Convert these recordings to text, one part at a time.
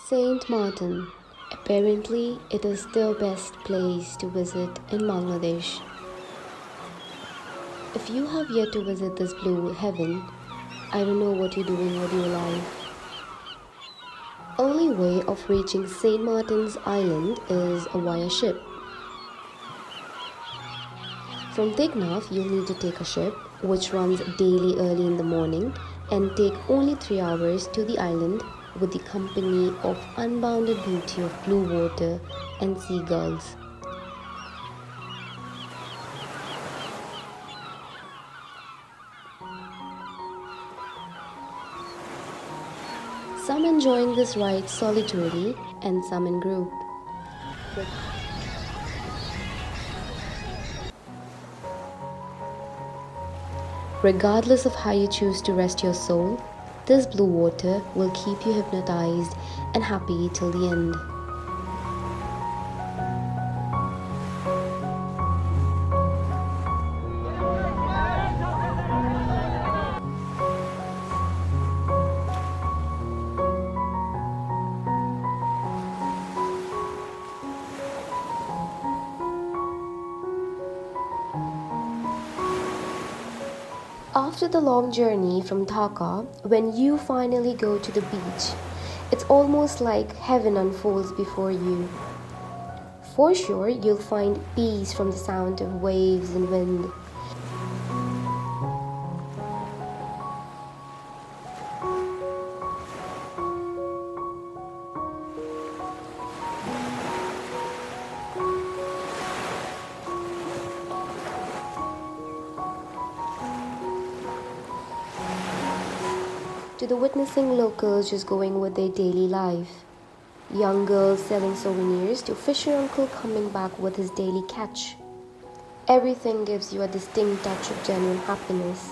Saint Martin. Apparently, it is the best place to visit in Bangladesh. If you have yet to visit this blue heaven, I don't know what you're doing with your life. Only way of reaching Saint Martin's Island is via ship. From Teknaf, you'll need to take a ship which runs daily early in the morning and take only 3 hours to the island with the company of unbounded beauty of blue water and seagulls. Some enjoying this ride solitarily and some in group. Regardless of how you choose to rest your soul, this blue water will keep you hypnotized and happy till the end. After the long journey from Dhaka, when you finally go to the beach, it's almost like heaven unfolds before you. For sure, you'll find peace from the sound of waves and wind. To the witnessing locals just going with their daily life. Young girls selling souvenirs to fisher uncle coming back with his daily catch. Everything gives you a distinct touch of genuine happiness.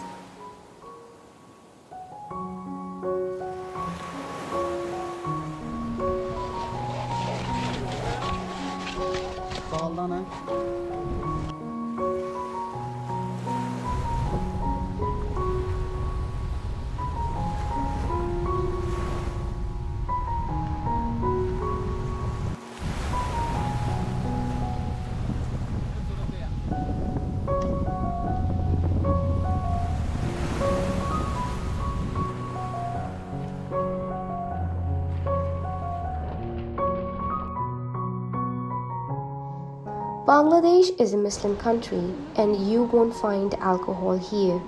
Bangladesh is a Muslim country and you won't find alcohol here.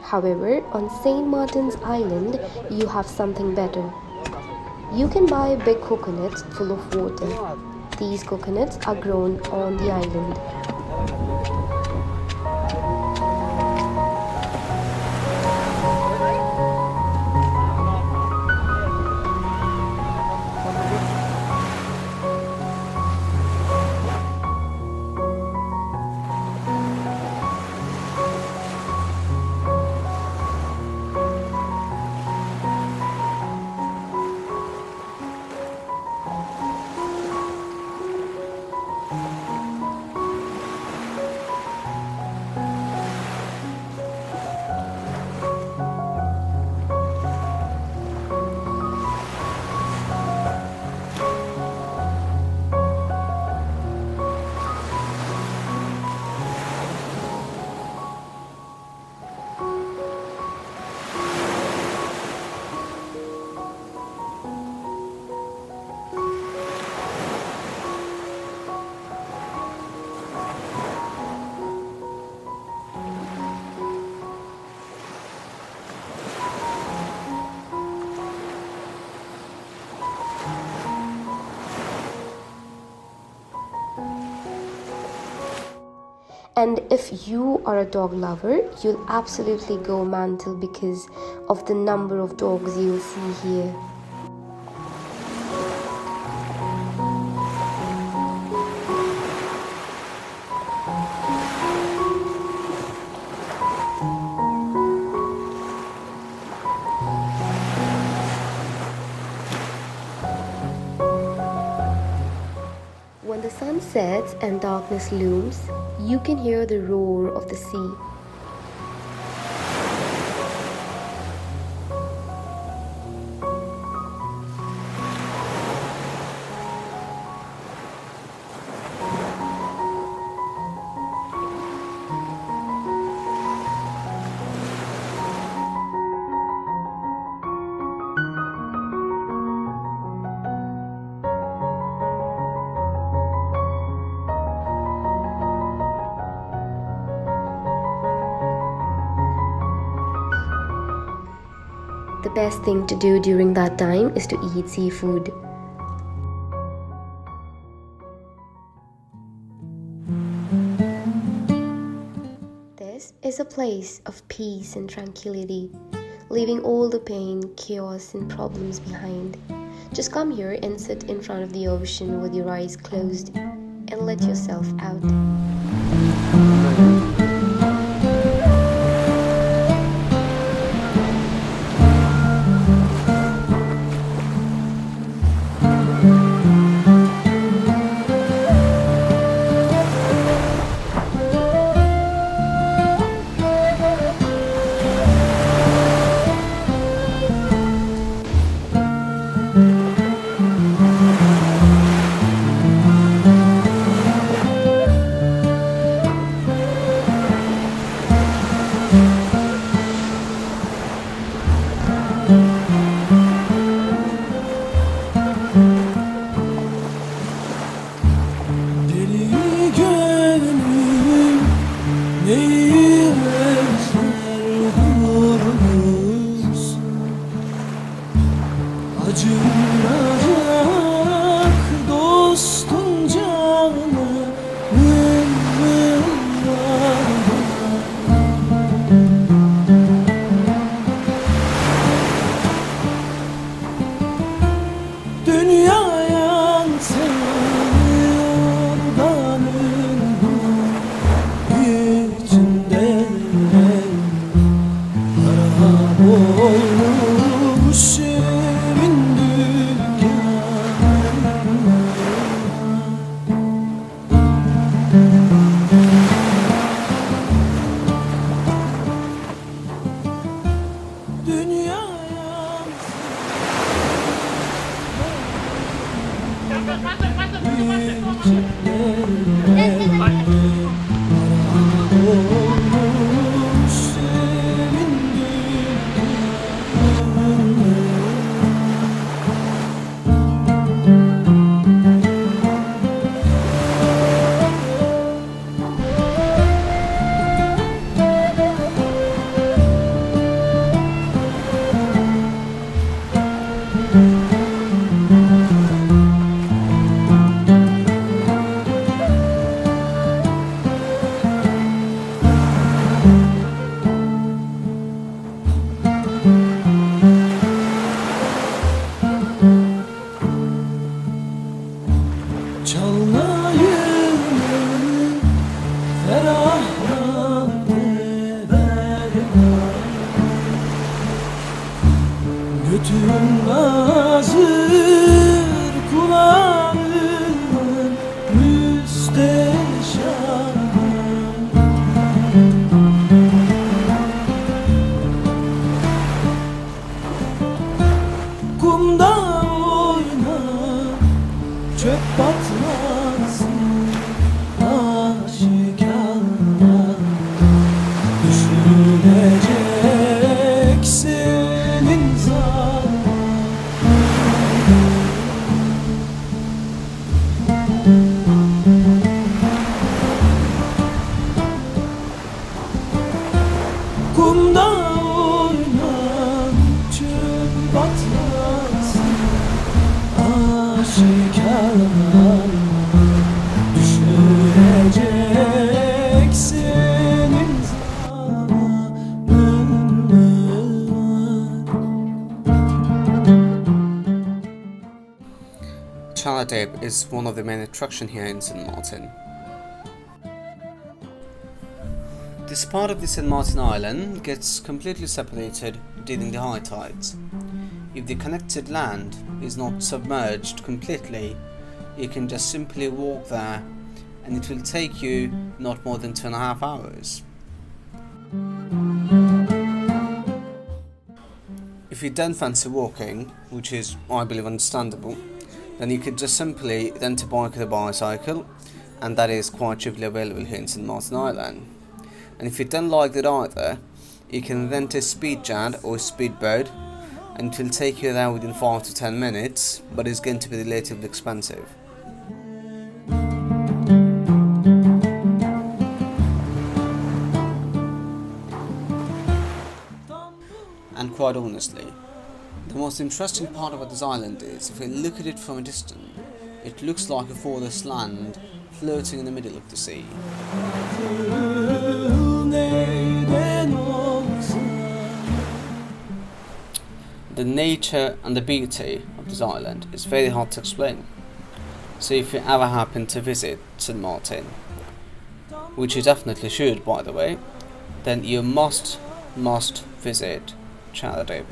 However, on St. Martin's Island, you have something better. You can buy big coconuts full of water. These coconuts are grown on the island. And if you are a dog lover, you'll absolutely go mental because of the number of dogs you'll see here. When the sun sets and darkness looms, you can hear the roar of the sea. best thing to do during that time is to eat seafood. This is a place of peace and tranquility, leaving all the pain, chaos, and problems behind. Just come here and sit in front of the ocean with your eyes closed and let yourself out. Chhera Dwip is one of the main attractions here in St. Martin. This part of the St. Martin Island gets completely separated during the high tides. If the connected land is not submerged completely, you can just simply walk there and it will take you not more than 2.5 hours. If you don't fancy walking, which is, I believe, understandable, then you could just simply rent a bike or a bicycle, and that is quite cheaply available here in St. Martin Island. And if you don't like that either, you can rent a speed jet or a speedboat, and it will take you there within 5 to 10 minutes, but it's going to be relatively expensive. And quite honestly, The most interesting part about this island is, if you look at it from a distance, it looks like a forest land floating in the middle of the sea. The nature and the beauty of this island is very hard to explain. So if you ever happen to visit St. Martin, which you definitely should by the way, then you must visit Chhera Dwip.